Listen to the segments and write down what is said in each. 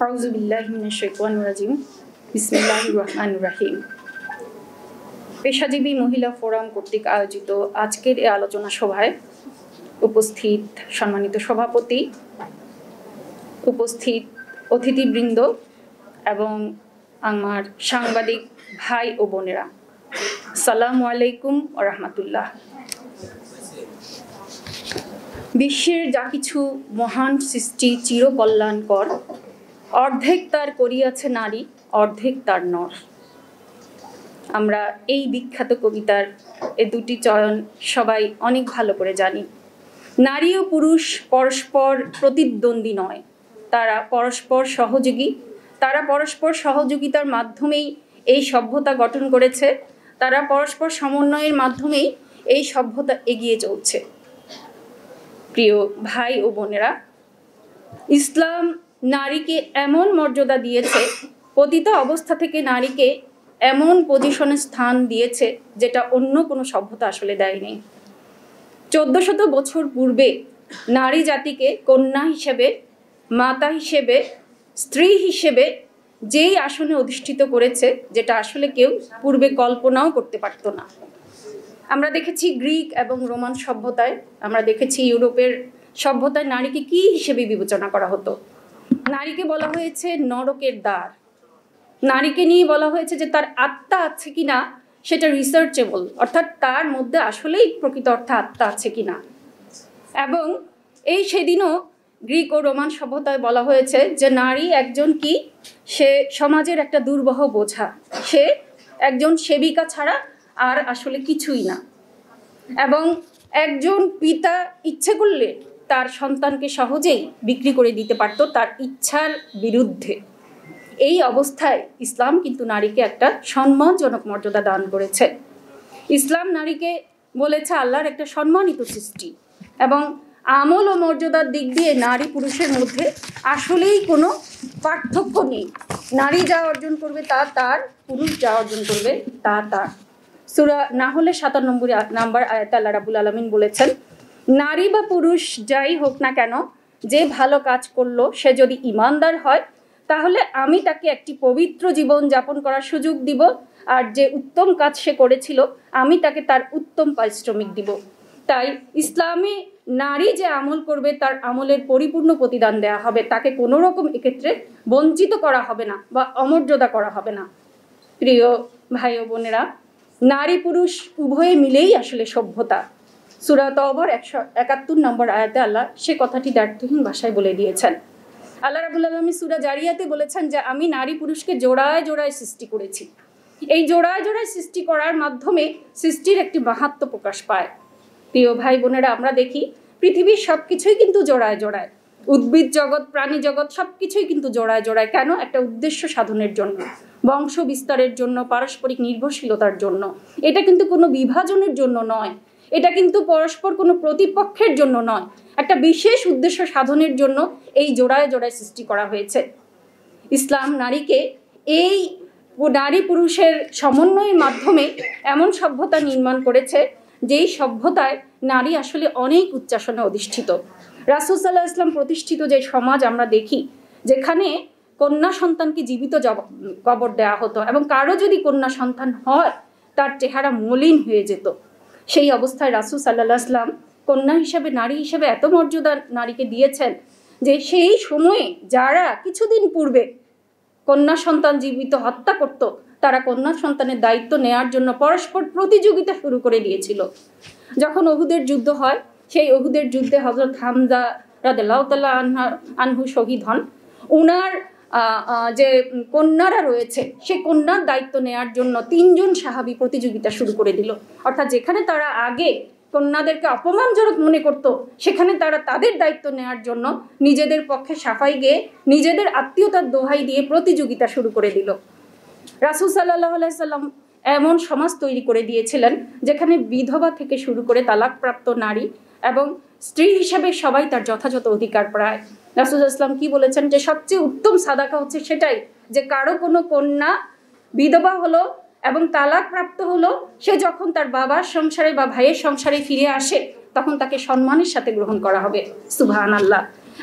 আউযু বিল্লাহি মিনাশ শাইতানির রাজিম। বিসমিল্লাহির রহমানির রহিম। পেশাজীবী মহিলা ফোরাম কর্তৃক আয়োজিত আজকের এই আলোচনা সভায় উপস্থিত সম্মানিত সভাপতি, উপস্থিত অতিথিবৃন্দ এবং আমার সাংবাদিক ভাই ও বোনেরা, আসসালামু আলাইকুম ওয়া রাহমাতুল্লাহ। বিশ্বের যা কিছু মহান সৃষ্টি চিরকল্যাণকর, অর্ধেক তার করিয়াছে নারী, অর্ধেক তার নর। আমরা এই বিখ্যাত কবিতার এই দুটি চয়ন সবাই অনেক ভালো করে জানি। নারী ও পুরুষ পরস্পর প্রতিদ্বন্দ্বী নয়, তারা পরস্পর সহযোগী। তারা পরস্পর সহযোগিতার মাধ্যমেই এই সভ্যতা গঠন করেছে। তারা পরস্পর সমন্বয়ের মাধ্যমেই এই সভ্যতা এগিয়ে চলছে। প্রিয় ভাই ও বোনেরা, ইসলাম নারীকে এমন মর্যাদা দিয়েছে, পতিত অবস্থা থেকে নারীকে এমন পজিশনে স্থান দিয়েছে যেটা অন্য কোনো সভ্যতা আসলে দেয়নি। 1400 বছর পূর্বে নারী জাতিকে কন্যা হিসেবে, মাতা হিসেবে, স্ত্রী হিসেবে যেই আসনে অধিষ্ঠিত করেছে, যেটা আসলে কেউ পূর্বে কল্পনাও করতে পারত না। আমরা দেখেছি গ্রিক এবং রোমান সভ্যতায়, আমরা দেখেছি ইউরোপের সভ্যতায় নারীকে কি হিসেবে বিবেচনা করা হতো। নারীকে বলা হয়েছে নরকের দ্বার। নারীকে নিয়ে বলা হয়েছে যে তার আত্মা আছে কিনা সেটা রিসার্চেবল, অর্থাৎ তার মধ্যে আসলেই প্রকৃত অর্থে আত্মা আছে কিনা। এবং এই সেদিনও গ্রিক ও রোমান সভ্যতায় বলা হয়েছে যে নারী একজন কি, সে সমাজের একটা দুর্বহ বোঝা, সে একজন সেবিকা ছাড়া আর আসলে কিছুই না। এবং একজন পিতা ইচ্ছে করলে তার সন্তানকে সহজেই বিক্রি করে দিতে পারত তার ইচ্ছার বিরুদ্ধে। এই অবস্থায় ইসলাম কিন্তু নারীকে একটা সম্মানজনক মর্যাদা দান করেছে। ইসলাম নারীকে বলেছে আল্লাহর একটা সম্মানিত সৃষ্টি, এবং আমল ও মর্যাদার দিক দিয়ে নারী পুরুষের মধ্যে আসলেই কোনো পার্থক্য নেই। নারী যা অর্জন করবে তা তার, পুরুষ যা অর্জন করবে তা তার। সূরা নাহলে 97 নম্বর আয়াতে আল্লাহ রাব্বুল আলামিন বলেছেন, নারী বা পুরুষ যাই হোক না কেন, যে ভালো কাজ করলো সে যদি ঈমানদার হয় তাহলে আমি তাকে একটি পবিত্র জীবন যাপন করার সুযোগ দিব, আর যে উত্তম কাজ সে করেছিল আমি তাকে তার উত্তম পারিশ্রমিক দিব। তাই ইসলামে নারী যে আমল করবে তার আমলের পরিপূর্ণ প্রতিদান দেওয়া হবে, তাকে কোনো রকম এক্ষেত্রে বঞ্চিত করা হবে না বা অমর্যাদা করা হবে না। প্রিয় ভাই ও বোনেরা, নারী পুরুষ উভয়ে মিলেই আসলে সভ্যতা। সূরা তওবার 171 নম্বর আয়াতে আল্লাহ সে কথাটি দ্ব্যর্থহীন ভাষায় বলে দিয়েছেন। আল্লাহ রাব্বুল আলামিন সূরা জারিয়াতে বলেছেন যে আমি নারী পুরুষকে জোড়ায় জোড়ায় সৃষ্টি করেছি। এই জোড়ায় জোড়ায় সৃষ্টি করার মাধ্যমে সৃষ্টির একটি মাহাত্ম্য প্রকাশ পায়। প্রিয় ভাই বোনেরা, আমরা দেখি পৃথিবীর সব কিছুই কিন্তু জোড়ায় জোড়ায়, উদ্ভিদ জগৎ, প্রাণী জগৎ সব কিছুই কিন্তু জোড়ায় জোড়ায়। কেন? একটা উদ্দেশ্য সাধনের জন্য, বংশ বিস্তারের জন্য, পারস্পরিক নির্ভরশীলতার জন্য। এটা কিন্তু কোনো বিভাজনের জন্য নয়, এটা কিন্তু পরস্পর কোনো প্রতিপক্ষের জন্য নয়, একটা বিশেষ উদ্দেশ্য সাধনের জন্য এই জোড়ায় জোড়ায় সৃষ্টি করা হয়েছে। ইসলাম নারীকে এই নারী পুরুষের সমন্বয়ের মাধ্যমে এমন সভ্যতা নির্মাণ করেছে যেই সভ্যতায় নারী আসলে অনেক উচ্চাসনে অধিষ্ঠিত। রাসূল সাল্লাল্লাহু আলাইহি ওয়াসাল্লাম প্রতিষ্ঠিত যে সমাজ আমরা দেখি, যেখানে কন্যা সন্তানকে জীবিত কবর দেওয়া হতো, এবং কারো যদি কন্যা সন্তান হয় তার চেহারা মলিন হয়ে যেত। সেই অবস্থায় রাসূল সাল্লাল্লাহু আলাইহি ওয়াসাল্লাম কন্যা হিসেবে, নারী হিসেবে এত মর্যাদা নারীকে দিয়েছেন যে সেই সময়ে যারা কিছুদিন পূর্বে কন্যা সন্তান জীবিত হত্যা করত, তারা কন্যা সন্তানের দায়িত্ব নেয়ার জন্য পরস্পর প্রতিযোগিতা শুরু করে দিয়েছিল। যখন উহুদের যুদ্ধ হয়, সেই উহুদের যুদ্ধে হযরত হামজা রাদিয়াল্লাহু তাআলা আনহু শহীদ হন। উনার যে কন্যারা রয়েছে সেই কন্যার দায়িত্ব নেয়ার জন্য 3 জন সাহাবী প্রতিযোগিতা শুরু করে দিল। অর্থাৎ যেখানে তারা আগে কন্যাদেরকে অপমানজনক মনে করত, সেখানে তারা তাদের দায়িত্ব নেয়ার জন্য নিজেদের পক্ষে সাফাই গেয়ে নিজেদের আত্মীয়তার দোহাই দিয়ে প্রতিযোগিতা শুরু করে দিল। রাসূল সাল্লাল্লাহু আলাইহি সাল্লাম এমন সমাজ তৈরি করে দিয়েছিলেন যেখানে বিধবা থেকে শুরু করে তালাকপ্রাপ্ত নারী এবং স্ত্রী হিসেবে সবাই তার যথাযথ অধিকার পায়। রাসূল ইসলাম কি বলেছেন যে সবচেয়ে উত্তম সাদাকা হচ্ছে সেটাই, যে কারো কোনো কন্যা বিধবা হলো এবং তালাকপ্রাপ্ত হলো, সে যখন তার বাবার সংসারে বা ভাইয়ের সংসারে ফিরে আসে তখন তাকে সম্মানের সাথে গ্রহণ করা হবে। সুবহানাল্লাহ।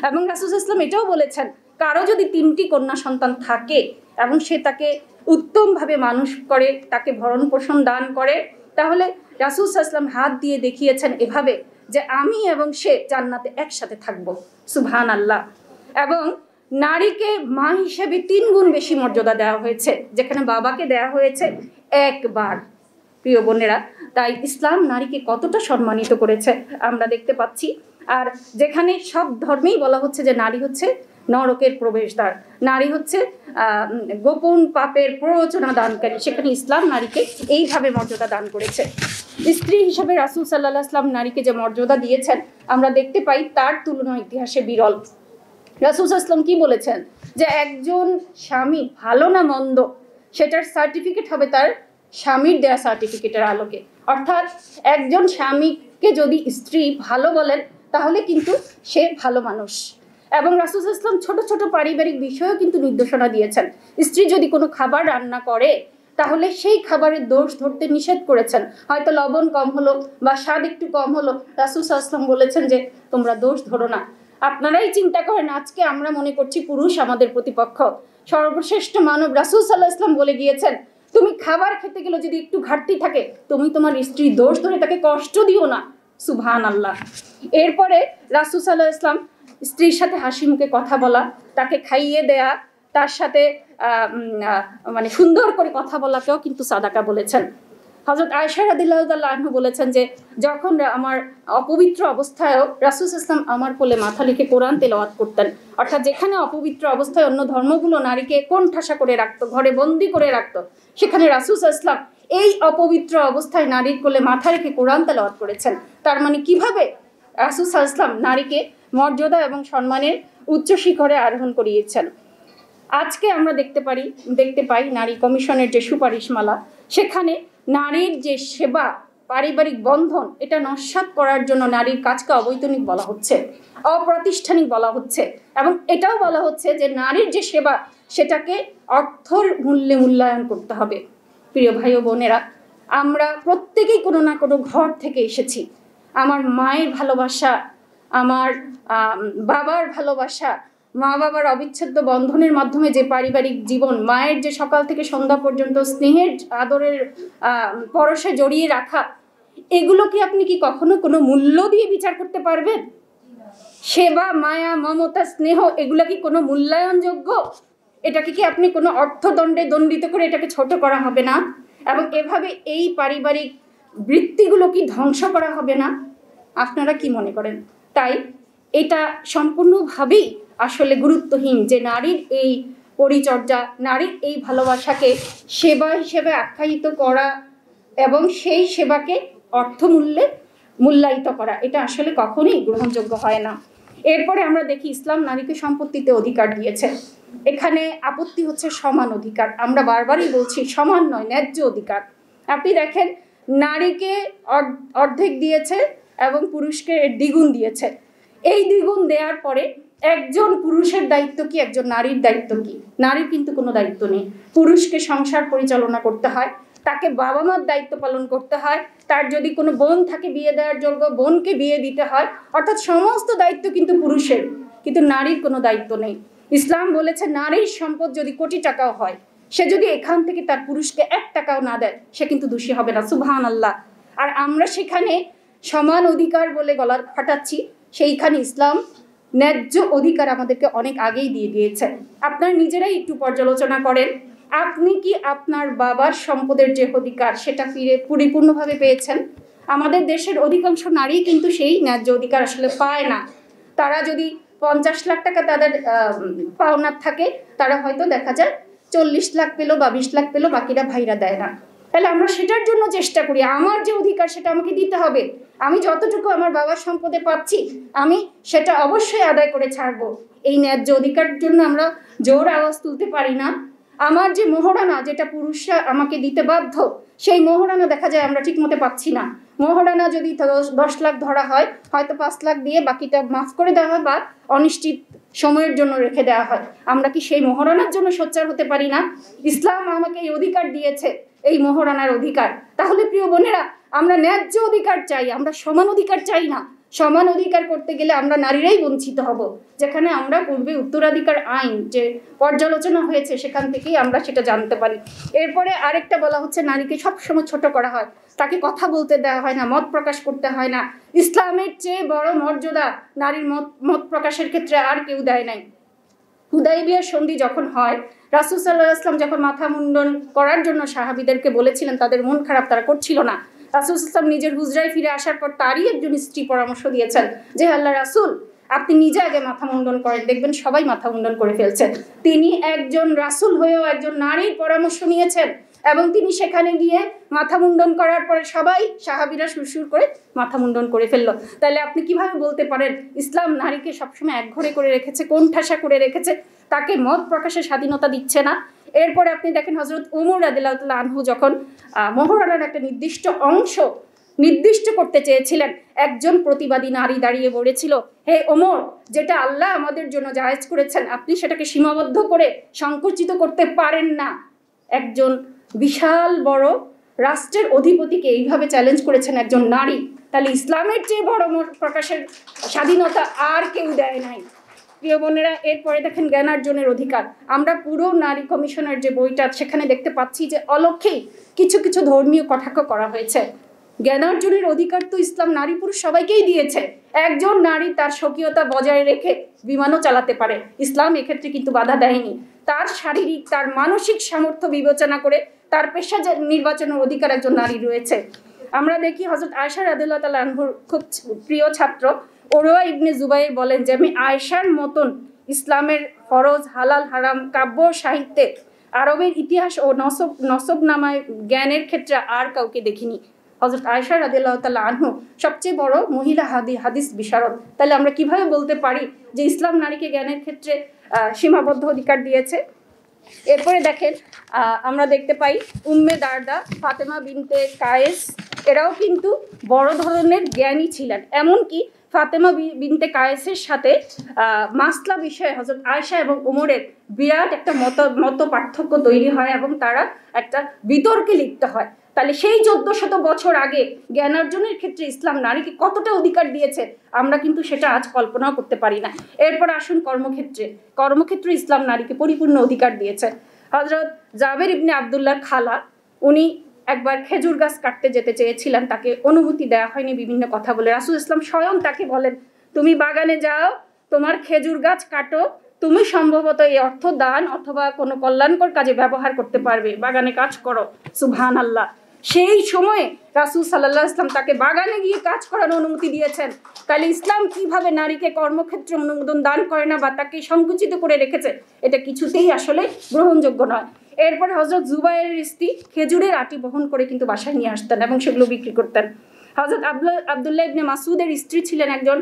এবং রাসূল ইসলাম এটাও বলেছেন কারো যদি 3টি কন্যা সন্তান থাকে এবং সে তাকে উত্তমভাবে মানুষ করে, তাকে ভরণ পোষণ দান করে, তাহলে রাসূল সাল্লাল্লাহু আলাইহি ওয়াসাল্লাম হাত দিয়ে দেখিয়েছেন এভাবে যে আমি এবং সে জান্নাতে একসাথে থাকব। সুবহানাল্লাহ। এবং নারীকে মা হিসেবে 3 গুণ বেশি মর্যাদা দেওয়া হয়েছে, যেখানে বাবাকে দেওয়া হয়েছে একবার। প্রিয় বোনেরা, তাই ইসলাম নারীকে কতটা সম্মানিত করেছে আমরা দেখতে পাচ্ছি। আর যেখানে সব ধর্মেই বলা হচ্ছে যে নারী হচ্ছে নরকের প্রবেশদ্বার, নারী হচ্ছে গোপন পাপের প্ররোচনা দানকারী, সেখানে ইসলাম নারীকে এইভাবে মর্যাদা দান করেছে। স্ত্রী হিসেবে রাসূল সাল্লাল্লাহু আলাইহি ওয়াসাল্লাম নারীকে যে মর্যাদা দিয়েছেন আমরা দেখতে পাই তার তুলনা ইতিহাসে বিরল। রাসূল সাল্লাল্লাহু আলাইহি ওয়াসাল্লাম কি বলেছেন যে একজন স্বামী ভালো না মন্দ সেটার সার্টিফিকেট হবে তার স্বামীর দেয়া সার্টিফিকেটের আলোকে। অর্থাৎ একজন স্বামীকে যদি স্ত্রী ভালো বলেন তাহলে কিন্তু সে ভালো মানুষ। এবং রাসূল সাল্লাল্লাহু আলাইহি ওয়াসাল্লাম ছোট ছোট পারিবারিক বিষয়েও কিন্তু নির্দেশনা দিয়েছেন। স্ত্রী যদি কোনো খাবার রান্না করে তাহলে সেই খাবারের দোষ ধরতে নিষেধ করেছেন। হয়তো লবণ কম হলো বা স্বাদ একটু কম হলো, রাসূল সাল্লাল্লাহু আলাইহি ওয়াসাল্লাম বলেছেন যে তোমরা দোষ ধরো না। আপনারাই চিন্তা করেন, আজকে আমরা মনে করছি পুরুষ আমাদের প্রতিপক্ষ, সর্বশ্রেষ্ঠ মানব রাসূল সাল্লাল্লাহু আলাইহি ওয়াসাল্লাম বলে গিয়েছেন তুমি খাবার খেতে গেলে যদি একটু ঘাটতি থাকে তুমি তোমার স্ত্রীর দোষ ধরে তাকে কষ্ট দিও না। সুবহানাল্লাহ। এরপরে রাসূল সাল্লাল্লাহু আলাইহি ওয়াসাল্লাম স্ত্রীর সাথে হাসি মুখে কথা বলা, তাকে খাইয়ে দেয়া, তার সাথে মানে সুন্দর করে কথা বলাকেও কিন্তু সাদাকা বলেছেন। হযরত আয়েশা রাদিয়াল্লাহু তাআলা আনহা বলেছেন যে যখন আমার অপবিত্র অবস্থায়ও রাসূল সাল্লাল্লাহু আলাইহি ওয়াসাল্লাম আমার কোলে মাথা রেখে কোরআন তেলাওয়াত করতেন। অর্থাৎ যেখানে অপবিত্র অবস্থায় অন্য ধর্মগুলো নারীকে কোণঠাসা করে রাখতো, ঘরে বন্দি করে রাখতো, সেখানে রাসূল সাল্লাল্লাহু আলাইহি ওয়াসাল্লাম এই অপবিত্র অবস্থায় নারীর কোলে মাথা রেখে কোরআন তেলাওয়াত করেছেন। তার মানে কিভাবে রাসূল সাল্লাল্লাহু আলাইহি ওয়াসাল্লাম নারীকে মর্যাদা এবং সম্মানের উচ্চ শিখরে আরোহণ করিয়েছেন। আজকে আমরা দেখতে পাই নারী কমিশনের যে সুপারিশমালা, সেখানে নারীর যে সেবা, পারিবারিক বন্ধন, এটা নস্যাৎ করার জন্য নারীর কাজকে অবৈতনিক বলা হচ্ছে, অপ্রাতিষ্ঠানিক বলা হচ্ছে। এবং এটাও বলা হচ্ছে যে নারীর যে সেবা সেটাকে অর্থর মূল্যে মূল্যায়ন করতে হবে। প্রিয় ভাই ও বোনেরা, আমরা প্রত্যেকেই কোনো না কোনো ঘর থেকে এসেছি। আমার মায়ের ভালোবাসা, আমার বাবার ভালোবাসা, মা বাবার অবিচ্ছেদ্য বন্ধনের মাধ্যমে যে পারিবারিক জীবন, মায়ের যে সকাল থেকে সন্ধ্যা পর্যন্ত স্নেহের আদরের পরশে জড়িয়ে রাখা, এগুলো কি আপনি কি কখনো কোনো মূল্য দিয়ে বিচার করতে পারবেন? সেবা, মায়া, মমতা, স্নেহ, এগুলো কি কোনো মূল্যায়নযোগ্য? এটাকে কি আপনি কোনো অর্থদণ্ডে দণ্ডিত করে এটাকে ছোট করা হবে না? এবং এভাবে এই পারিবারিক বৃত্তিগুলো কি ধ্বংস করা হবে না? আপনারা কি মনে করেন? তাই এটা সম্পূর্ণভাবেই আসলে গুরুত্বহীন যে নারীর এই পরিচর্যা, নারীর এই ভালোবাসাকে সেবা হিসেবে আখ্যায়িত করা এবং সেই সেবাকে অর্থমূল্যে মূল্যায়িত করা, এটা আসলে কখনোই গ্রহণযোগ্য হয় না। এরপরে আমরা দেখি ইসলাম নারীকে সম্পত্তিতে অধিকার দিয়েছে। এখানে আপত্তি হচ্ছে সমান অধিকার। আমরা বারবারই বলছি সমান নয়, ন্যায্য অধিকার। আপনি দেখেন নারীকে অর্ধেক দিয়েছে এবং পুরুষকে দ্বিগুণ দিয়েছে। এই দ্বিগুণ দেওয়ার পরে একজন পুরুষের দায়িত্ব কি, একজন নারীর দায়িত্ব কি? নারীর কিন্তু কোনো দায়িত্ব নেই। পুরুষকে সংসার পরিচালনা করতে হয়, তাকে বাবা মার দায়িত্ব পালন করতে হয়, তার যদি কোনো বোন থাকে বিয়ে দেওয়ার যোগ্য বোনকে বিয়ে দিতে হয়। অর্থাৎ সমস্ত দায়িত্ব কিন্তু পুরুষের, কিন্তু নারীর কোনো দায়িত্ব নেই। ইসলাম বলেছে নারীর সম্পদ যদি কোটি টাকাও হয়, সে যদি এখান থেকে তার পুরুষকে 1 টাকাও না দেয়, সে কিন্তু দোষী হবে না। সুবহানাল্লাহ। আর আমরা সেখানে সমান অধিকার বলে গলা ফাটাচ্ছি, সেইখানে ইসলাম ন্যায্য অধিকার আমাদেরকে অনেক আগেই দিয়ে দিয়েছে। আপনারা নিজেরাই একটু পর্যালোচনা করেন, আপনি কি আপনার বাবার সম্পদের যে অধিকার সেটা পরিপূর্ণভাবে পেয়েছেন? আমাদের দেশের অধিকাংশ নারী কিন্তু সেই ন্যায্য অধিকার আসলে পায় না। তারা যদি 50 লাখ টাকা তাদের পাওনার থাকে, তারা হয়তো দেখা যায় 40 লাখ পেলো বা 20 লাখ পেলো, বাকিরা ভাইরা দেয় না। তাহলে আমরা সেটার জন্য চেষ্টা করি, আমার যে অধিকার সেটা আমাকে দিতে হবে। আমি যতটুকু আমার বাবার সম্পদে পাচ্ছি আমি সেটা অবশ্যই আদায় করে ছাড়বো। এই ন্যায্য অধিকারের জন্য আমরা জোর আওয়াজ তুলতে পারি না। আমার যে মোহরানা, যেটা পুরুষরা আমাকে দিতে বাধ্য, সেই মোহরানা দেখা যায় আমরা ঠিক মতো পাচ্ছি না। মোহরানা যদি 10 লাখ ধরা হয়, হয়তো 5 লাখ দিয়ে বাকিটা মাফ করে দেওয়া হয় বা অনিশ্চিত সময়ের জন্য রেখে দেওয়া হয়। আমরা কি সেই মোহরানার জন্য সোচ্চার হতে পারি না? ইসলাম আমাকে এই অধিকার দিয়েছে, এই মোহরানার অধিকার। তাহলে প্রিয় বোনেরা, আমরা ন্যায্য অধিকার চাই, আমরা সমান অধিকার চাই না। সমান অধিকার করতে গেলে আমরা নারীরাই বঞ্চিত হব, যেখানে আমরা পূর্বে উত্তরাধিকার আইন যে পর্যালোচনা হয়েছে সেখান থেকেই আমরা সেটা জানতে পারি। এরপরে আরেকটা বলা হচ্ছে নারীকে সবসময় ছোট করা হয়, তাকে কথা বলতে দেওয়া হয় না, মত প্রকাশ করতে হয় না। ইসলামের চেয়ে বড় মর্যাদা নারীর মত প্রকাশের ক্ষেত্রে আর কেউ দেয় নাই। হুদাইবিয়ার সন্ধি যখন হয়, রাসূল সাল্লাল্লাহু আলাইহি ওয়াসাল্লাম যখন মাথা মুন্ডন করার জন্য সাহাবীদেরকে বলেছিলেন, তাদের মন খারাপ, তারা করছিল না। রাসূল সাল্লাল্লাহু আলাইহি ওয়াসাল্লাম নিজের হুজরায় ফিরে আসার পর তারই একজন স্ত্রী পরামর্শ দিয়েছেন যে আল্লাহ রাসূল, আপনি নিজে আগে মাথা মুন্ডন করেন, দেখবেন সবাই মাথা মুন্ডন করে ফেলছে। তিনি একজন রাসূল হয়েও একজন নারীর পরামর্শ নিয়েছেন এবং তিনি সেখানে গিয়ে মাথা মুন্ডন করার পরে সবাই সাহাবীরা সুরসুর করে মাথা মুন্ডন করে ফেললো। তাহলে আপনি কিভাবে বলতে পারেন ইসলাম নারীকে সবসময় একঘরে করে রেখেছে, কোণঠাসা করে রেখেছে, তাকে মত প্রকাশের স্বাধীনতা দিচ্ছে না? এরপরে আপনি দেখেন হযরত ওমর রাদিয়াল্লাহু তাআলা আনহু যখন মোহরানার একটা নির্দিষ্ট অংশ নির্দিষ্ট করতে চেয়েছিলেন, একজন প্রতিবাদী নারী দাঁড়িয়ে বলেছিল, হে ওমর, যেটা আল্লাহ আমাদের জন্য জায়েজ করেছেন আপনি সেটাকে সীমাবদ্ধ করে সংকুচিত করতে পারেন না। একজন বিশাল বড় রাষ্ট্রের অধিপতিকে এইভাবে চ্যালেঞ্জ করেছেন একজন নারী। তাহলে ইসলামের চেয়ে বড় মত প্রকাশের স্বাধীনতা আর কেউ দেয় নাই। প্রিয় বোনেরা, এরপরে দেখেন জ্ঞানার্জনের অধিকার। আমরা পুরো নারী কমিশনের যে বইটা সেখানে দেখতে পাচ্ছি যে অলক্ষেই কিছু কিছু ধর্মীয় কটাক্ষ করা হয়েছে। জ্ঞানার্জনের অধিকার তো ইসলাম নারী পুরুষ সবাইকেই দিয়েছে। একজন নারী তার স্বকীয়তা বজায় রেখে বিমানও চালাতে পারে, ইসলাম এক্ষেত্রে কিন্তু বাধা দেয়নি। তার শারীরিক তার মানসিক সামর্থ্য বিবেচনা করে তার পেশা নির্বাচনের অধিকার একজন নারী রয়েছে। আমরা দেখি হযরত আয়েশা রাদিয়াল্লাহু তাআলা আনহুর খুব প্রিয় ছাত্র উরওয়া ইবনে জুবাইর বলেন যে আমি আয়েশার মতন ইসলামের ফরজ হালাল হারাম কাব্য সাহিত্যে আরবের ইতিহাস ও নসবনামায় জ্ঞানের ক্ষেত্রে আর কাউকে দেখিনি। হযরত আয়েশা রাদিয়াল্লাহু তাআলা আনহু সবচেয়ে বড় মহিলা হাদিস বিশারদ। তাহলে আমরা কিভাবে বলতে পারি যে ইসলাম নারীকে জ্ঞানের ক্ষেত্রে সীমাবদ্ধ অধিকার দিয়েছে? এরপরে দেখেন আমরা দেখতে পাই উম্মে দারদা, ফাতেমা বিনতে কায়েস, এরাও কিন্তু বড় ধরনের জ্ঞানী ছিলেন। এমনকি ফাতেমা বিনতে কায়েসের সাথে মাসলা বিষয়ে হযরত আয়েশা এবং ওমরের বিরাট একটা মত পার্থক্য তৈরি হয় এবং তারা একটা বিতর্কে লিপ্ত হয়। তাহলে সেই 1400 বছর আগে জ্ঞানার্জনের ক্ষেত্রে ইসলাম নারীকে কতটা অধিকার দিয়েছে আমরা কিন্তু সেটা আজ কল্পনাও করতে পারি না। এরপর আসুন কর্মক্ষেত্রে ইসলাম নারীকে পরিপূর্ণ অধিকার দিয়েছে। হযরত জাবের ইবনে আব্দুল্লাহর খালা, উনি একবার খেজুর গাছ কাটতে যেতে চেয়েছিলেন, তাকে অনুমতি দেওয়া হয়নি বিভিন্ন কথা বলে। রাসূল ইসলাম স্বয়ং তাকে বলেন, তুমি বাগানে যাও, তোমার খেজুর গাছ কাটো, তুমি সম্ভবত এই অর্থ দান অথবা কোনো কল্যাণকর কাজে ব্যবহার করতে পারবে, বাগানে কাজ করো। সুবহানাল্লাহ। সেই সময়ে রাসূল সাল্লাল্লাহু আলাইহি ওয়াসাল্লাম তাকে বাগানে গিয়ে কাজ করার অনুমতি দিয়েছেন। তাহলে ইসলাম কিভাবে নারীকে কর্মক্ষেত্রে অনুমোদন দান করে না বা তাকে সংকুচিত করে রেখেছে, এটা কিছুতেই আসলে গ্রহণযোগ্য নয়। এরপরে হযরত জুবাইরের স্ত্রী খেজুরের আটি বহন করে কিন্তু বাসায় নিয়ে আসতেন এবং সেগুলো বিক্রি করতেন। হযরত আব্দুল্লাহ ইবনে মাসউদের স্ত্রী ছিলেন একজন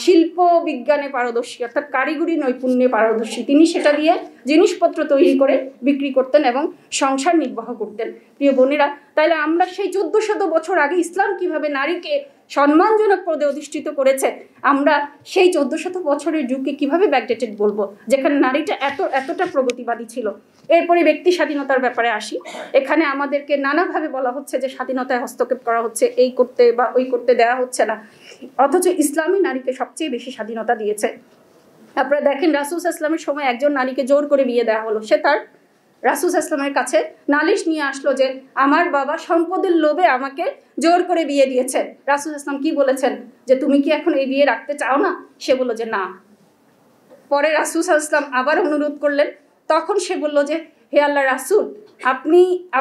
শিল্প বিজ্ঞানে পারদর্শী, অর্থাৎ কারিগরি নৈপুণ্যে পারদর্শী। তিনি সেটা দিয়ে জিনিসপত্র তৈরি করে বিক্রি করতেন এবং সংসার নির্বাহ করতেন। প্রিয় বোনেরা, তাইলে আমরা সেই 1400 বছর আগে ইসলাম কিভাবে নারীকে সম্মানজনক পদে অধিষ্ঠিত করেছে, আমরা সেই 1400 বছরের যুগকে কিভাবে ব্যাকডেটেড বলবো, যেখানে নারীটা এতটা প্রগতিবাদী ছিল। এরপরে ব্যক্তি স্বাধীনতার ব্যাপারে আসি। এখানে আমাদেরকে নানাভাবে বলা হচ্ছে যে স্বাধীনতায় হস্তক্ষেপ করা হচ্ছে, এই করতে বা ওই করতে দেওয়া হচ্ছে না, অথচ ইসলামী নারীকে সবচেয়ে বেশি স্বাধীনতা দিয়েছে। আপনারা দেখেন রাসূল সাল্লাল্লাহু আলাইহি ওয়াসাল্লামের সময় একজন নারীকে জোর করে বিয়ে দেওয়া হলো। সে তার রাসূল সাল্লাল্লাহু আলাইহি ওয়াসাল্লামের কাছে নালিশ নিয়ে আসলো যে আমার বাবা সম্পদের লোভে আমাকে জোর করে বিয়ে দিয়েছে। রাসূল সাল্লাল্লাহু আলাইহি ওয়াসাল্লাম কি বলেছেন যে তুমি কি এখন এই বিয়ে রাখতে চাও না? সে বলল যে না। পরে রাসূল সাল্লাল্লাহু আলাইহি ওয়াসাল্লাম আবার অনুরোধ করলেন, তখন সে বলল যে হে আল্লাহর রাসূল,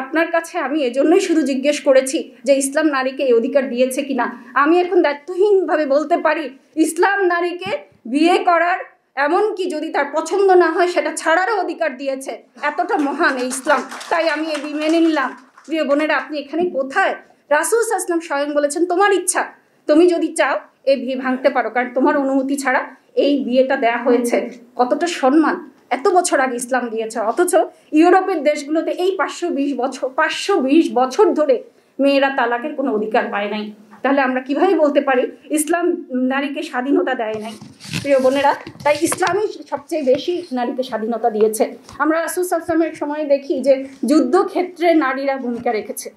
আপনার কাছে আমি এজন্যই শুধু জিজ্ঞেস করেছি যে ইসলাম নারীকে এই অধিকার দিয়েছে কিনা। আমি এখন দায়িত্বহীনভাবে বলতে পারি ইসলাম নারীকে বিয়ে করার, এমনকি যদি তার পছন্দ না হয় সেটা ছাড়ারও অধিকার দিয়েছে। এতটা মহান এই ইসলাম, তাই আমি এই বিয়ে মেনে নিলাম। প্রিয় বোনেরা, আপনি এখানে কোথায়? রাসূল সাল্লাল্লাহু আলাইহি ওয়াসাল্লাম স্বয়ং বলেছেন তোমার ইচ্ছা, তুমি যদি চাও এই বিয়ে ভাঙতে পারো, কারণ তোমার অনুমতি ছাড়া এই বিয়েটা দেয়া হয়েছে। কতটা সম্মান এত বছর আগে ইসলাম দিয়েছে। অথচ ইউরোপের দেশগুলোতে এই 520 বছর ধরে মেয়েরা তালাকের কোনো অধিকার পায় নাই। তাহলে আমরা কিভাবে বলতে পারি ইসলাম নারীকে স্বাধীনতা দেয় নাই? প্রিয় বোনেরা, তাই ইসলামই সবচেয়ে বেশি নারীকে স্বাধীনতা দিয়েছে। আমরা রাসূল সাল্লাল্লাহু আলাইহি ওয়াসাল্লামের সময় দেখি যে যুদ্ধক্ষেত্রে নারীরা ভূমিকা রেখেছে।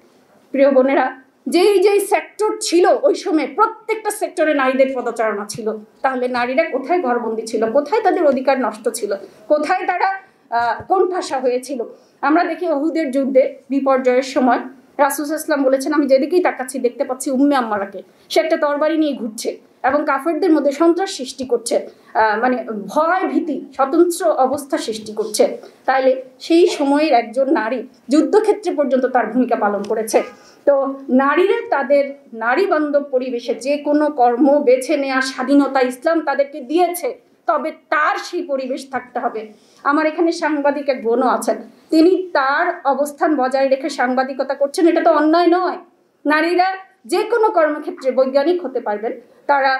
প্রিয় বোনেরা, যেই সেক্টর ছিল ওই সময় প্রত্যেকটা সেক্টরে নারীদের পদচারণা ছিল, তাহলে নারীরা কোথায় ঘরবন্দি ছিল, কোথায় তাদের অধিকার নষ্ট ছিল, কোথায় তারা কোণঠাসা হয়েছিল? আমরা দেখি উহুদের যুদ্ধে বিপর্যয়ের সময় রাসূল সাল্লাল্লাহু আলাইহি ওয়াসাল্লাম বলেছেন, আমি যেদিকেই তাকাচ্ছি দেখতে পাচ্ছি উম্মে আম্মারাকে, সে একটা তরবারি নিয়ে ঘুরছে এবং কাফেরদের মধ্যে সন্ত্রাস সৃষ্টি করছে, মানে ভয় ভীতি স্বতন্ত্র অবস্থা সৃষ্টি করছে। তাইলে সেই সময়ের একজন নারী যুদ্ধক্ষেত্রে পর্যন্ত তার ভূমিকা পালন করেছে। তো নারীরা তাদের নারী বান্ধব পরিবেশে যে কোনো কর্ম বেছে নেওয়ার স্বাধীনতা ইসলাম তাদেরকে দিয়েছে, তবে তার সেই পরিবেশ থাকতে হবে। আমার এখানে সাংবাদিক এক বোনও আছেন, তিনি তার অবস্থান বজায় রেখে সাংবাদিকতা করছেন, এটা তো অন্যায় নয়। নারীরা যে কোনো কর্মক্ষেত্রে বৈজ্ঞানিক হতে পারবেন, তারা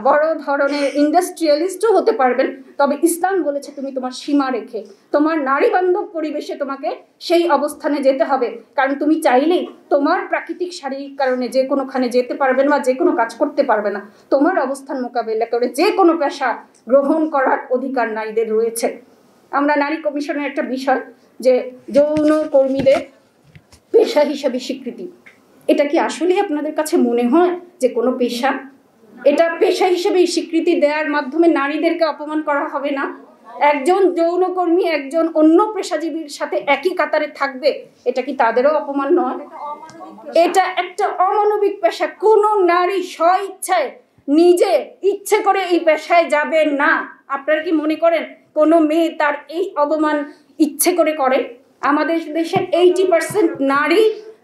বড় ধরনের ইন্ডাস্ট্রিয়ালিস্টও হতে পারবেন, তবে ইসলাম বলেছে তুমি তোমার সীমা রেখে তোমার নারী বান্ধব পরিবেশে তোমাকে সেই অবস্থানে যেতে হবে। কারণ তুমি চাইলেই তোমার প্রাকৃতিক শারীরিক কারণে যে কোনোখানে যেতে পারবেন বা যে কোনো কাজ করতে পারবে না, তোমার অবস্থান মোকাবেলা করে যে কোনো পেশা গ্রহণ করার অধিকার নারীদের রয়েছে। আমরা নারী কমিশনের একটা বিষয় যে যৌন কর্মীদের পেশা হিসেবে স্বীকৃতি, এটা কি আসলে আপনাদের কাছে মনে হয় যে কোনো পেশা? এটা পেশা হিসেবে স্বীকৃতি দেওয়ার মাধ্যমে নারীদেরকে অপমান করা হবে না? একজন যৌনকর্মী একজন অন্য পেশাজীবীর সাথে একই কাতারে থাকবে, এটা কি তাদেরও অপমান নয়? এটা একটা অমানবিক পেশা। কোনো নারী স্বইচ্ছায় নিজে ইচ্ছে করে এই পেশায় যাবে না। আপনারা কি মনে করেন কোনো মেয়ে তার এই অপমান ইচ্ছে করে করে? আমাদের দেশের 80% নারী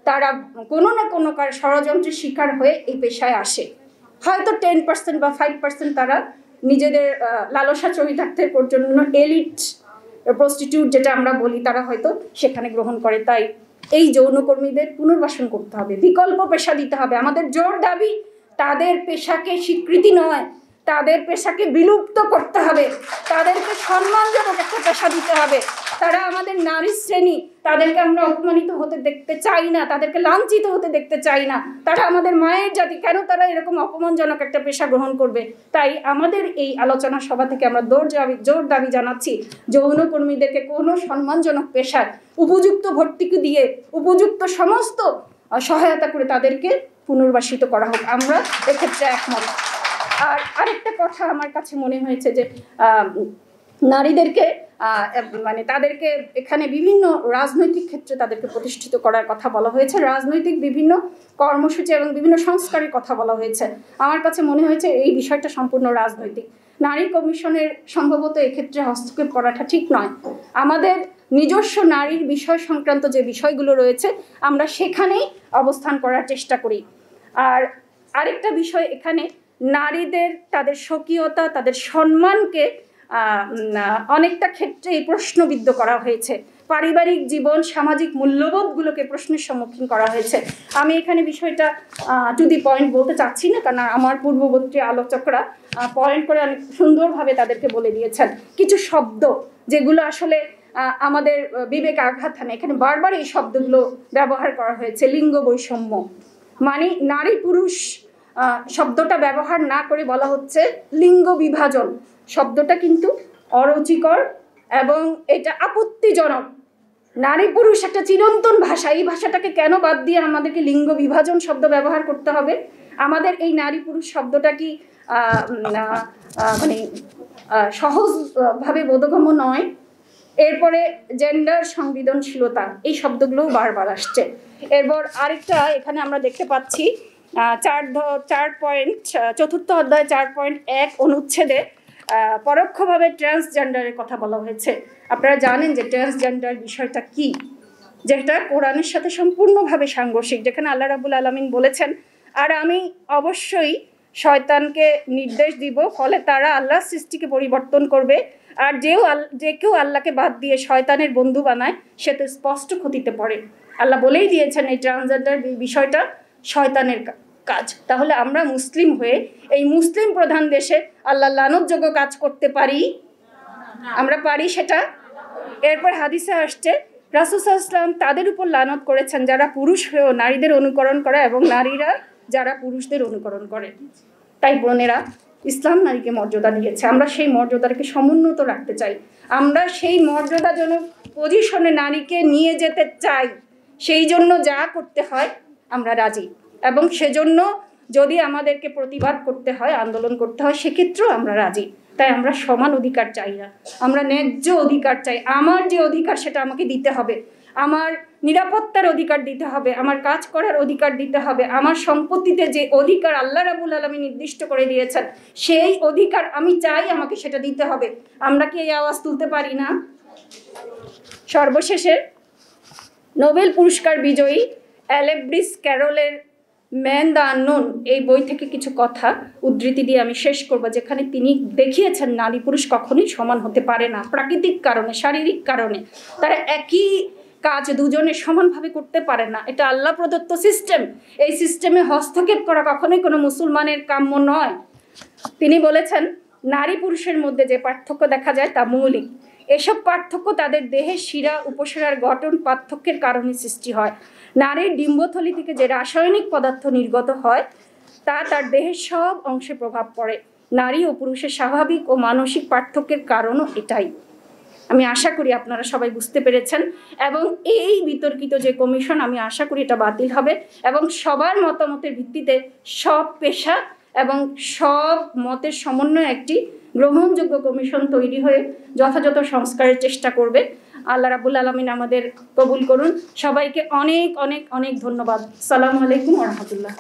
তারা কোনো না কোনো ষড়যন্ত্রের শিকার হয়ে এই পেশায় আসে। হয়তো 10% বা 5% তারা নিজেদের লালসা চরিতার্থের জন্য এলিট প্রস্টিটিউট যেটা আমরা বলি তারা হয়তো সেখানে গ্রহণ করে। তাই এই যৌনকর্মীদের পুনর্বাসন করতে হবে, বিকল্প পেশা দিতে হবে। আমাদের জোর দাবি তাদের পেশাকে স্বীকৃতি নয়, তাদের পেশাকে বিলুপ্ত করতে হবে, তাদেরকে সম্মানজনক একটা পেশা দিতে হবে। তারা আমাদের নারী শ্রেণী, তাদেরকে আমরা অপমানিত হতে দেখতে চাই না, তাদেরকে লাঞ্ছিত হতে দেখতে চাই না। তারা আমাদের মায়ের জাতি, কেন তারা এরকম অপমানজনক একটা পেশা গ্রহণ করবে? তাই আমাদের এই আলোচনা সভা থেকে আমরা জোর দাবি জানাচ্ছি, যৌনকর্মীদেরকে কোনো সম্মানজনক পেশায় উপযুক্ত ভর্তুকি দিয়ে উপযুক্ত সমস্ত সহায়তা করে তাদেরকে পুনর্বাসিত করা হোক। আমরা এক্ষেত্রে একমত। আর আরেকটা কথা আমার কাছে মনে হয়েছে যে নারীদেরকে মানে তাদেরকে এখানে বিভিন্ন রাজনৈতিক ক্ষেত্রে তাদেরকে প্রতিষ্ঠিত করার কথা বলা হয়েছে, রাজনৈতিক বিভিন্ন কর্মসূচি এবং বিভিন্ন সংস্কারের কথা বলা হয়েছে। আমার কাছে মনে হয়েছে এই বিষয়টা সম্পূর্ণ রাজনৈতিক। নারী কমিশনের সম্ভবত এক্ষেত্রে হস্তক্ষেপ করাটা ঠিক নয়। আমাদের নিজস্ব নারীর বিষয় সংক্রান্ত যে বিষয়গুলো রয়েছে আমরা সেখানেই অবস্থান করার চেষ্টা করি। আর আরেকটা বিষয়, এখানে নারীদের তাদের স্বকীয়তা তাদের সম্মানকে অনেকটা ক্ষেত্রে প্রশ্নবিদ্ধ করা হয়েছে। পারিবারিক জীবন সামাজিক মূল্যবোধগুলোকে প্রশ্নের সম্মুখীন করা হয়েছে। আমি এখানে বিষয়টা টু দি পয়েন্ট বলতে চাচ্ছি না, কারণ আমার পূর্ববর্তী আলোচকরা পয়েন্ট করে অনেক সুন্দরভাবে তাদেরকে বলে দিয়েছেন। কিছু শব্দ যেগুলো আসলে আমাদের বিবেকে আঘাত হানে, এখানে বারবার এই শব্দগুলো ব্যবহার করা হয়েছে। লিঙ্গ বৈষম্য মানে নারী পুরুষ শব্দটা ব্যবহার না করে বলা হচ্ছে লিঙ্গ বিভাজন। শব্দটা কিন্তু অরুচিকর এবং এটা আপত্তিজনক। নারী পুরুষ একটা চিরন্তন ভাষা, এই ভাষাটাকে কেন বাদ দিয়ে আমাদেরকে লিঙ্গ বিভাজন শব্দ ব্যবহার করতে হবে? আমাদের এই নারী পুরুষ শব্দটা কি মানে সহজভাবে বোধগম্য নয়? এরপরে জেন্ডার সংবেদনশীলতা, এই শব্দগুলোও বারবার আসছে। এরপর আরেকটা এখানে আমরা দেখতে পাচ্ছি 4 অধ্যায় 4.1 অনুচ্ছেদে পরোক্ষভাবে ট্রান্সজেন্ডারের কথা বলা হয়েছে। আপনারা জানেন যে ট্রান্সজেন্ডার বিষয়টা কি, যেটা কোরআনের সাথে সম্পূর্ণভাবে সাংঘর্ষিক, যেখানে আল্লাহ রাব্বুল আলামিন বলেছেন, আর আমি অবশ্যই শয়তানকে নির্দেশ দিব, ফলে তারা আল্লাহর সৃষ্টিকে পরিবর্তন করবে, আর যে কেউ আল্লাহকে বাদ দিয়ে শয়তানের বন্ধু বানায় সে তো স্পষ্ট ক্ষতিতে পড়ে। আল্লাহ বলেই দিয়েছেন এই ট্রান্সজেন্ডার বিষয়টা শয়তানের কাজ। তাহলে আমরা মুসলিম হয়ে এই মুসলিম প্রধান দেশে আল্লাহ লানতযোগ্য কাজ করতে পারি? আমরা পারি সেটা? এরপর হাদিসে আসছে রাসূল সাল্লাল্লাহু আলাইহি ওয়াসাল্লাম তাদের উপর লানত করেছেন যারা পুরুষ হয়েও নারীদের অনুকরণ করে এবং নারীরা যারা পুরুষদের অনুকরণ করে। তাই বোনেরা, ইসলাম নারীকে মর্যাদা দিয়েছে, আমরা সেই মর্যাদাকে সমুন্নত রাখতে চাই। আমরা সেই মর্যাদাজনক পজিশনে নারীকে নিয়ে যেতে চাই, সেই জন্য যা করতে হয় আমরা রাজি। এবং সেজন্য যদি আমাদেরকে প্রতিবাদ করতে হয়, আন্দোলন করতে হয়, সেক্ষেত্রেও আমরা রাজি। তাই আমরা সমান অধিকার চাই না, আমরা ন্যায্য অধিকার চাই। আমার যে অধিকার সেটা আমাকে দিতে হবে, আমার নিরাপত্তার অধিকার দিতে হবে, আমার কাজ করার অধিকার দিতে হবে, আমার সম্পত্তিতে যে অধিকার আল্লাহ রাব্বুল আলামিন নির্দিষ্ট করে দিয়েছেন সেই অধিকার আমি চাই, আমাকে সেটা দিতে হবে। আমরা কি এই আওয়াজ তুলতে পারি না? সর্বশেষে নোবেল পুরস্কার বিজয়ী অ্যালেব্রিস ক্যারলের ম্যান দ্য আননোন এই বই থেকে কিছু কথা উদ্ধৃতি দিয়ে আমি শেষ করব, যেখানে তিনি দেখিয়েছেন নারী পুরুষ কখনোই সমান হতে পারে না। প্রাকৃতিক কারণে, শারীরিক কারণে তারা একই কাজ দুজনে সমানভাবে করতে পারে না। এটা আল্লাহ প্রদত্ত সিস্টেম। এই সিস্টেমে হস্তক্ষেপ করা কখনোই কোনো মুসলমানের কাম্য নয়। তিনি বলেছেন, নারী পুরুষের মধ্যে যে পার্থক্য দেখা যায় তা মৌলিক। এসব পার্থক্য তাদের দেহের শিরা উপশিরার গঠন পার্থক্যের কারণে সৃষ্টি হয়। নারীর ডিম্বথলি থেকে যে রাসায়নিক পদার্থ নির্গত হয় তা তার দেহের সব অংশে প্রভাব পড়ে। নারী ও পুরুষের স্বাভাবিক ও মানসিক পার্থক্যের কারণও এটাই। আমি আশা করি আপনারা সবাই বুঝতে পেরেছেন, এবং এই বিতর্কিত যে কমিশন, আমি আশা করি এটা বাতিল হবে এবং সবার মতামতের ভিত্তিতে সব পেশা এবং সব মতের সমন্বয়ে একটি গ্রহণযোগ্য কমিশন তৈরি হয়ে যথাযথ সংস্কারের চেষ্টা করবে। আল্লাহ রাব্বুল আলামিন আমাদের কবুল করুন। সবাইকে অনেক অনেক অনেক ধন্যবাদ। আসসালামু আলাইকুম ওয়া রাহমাতুল্লাহ।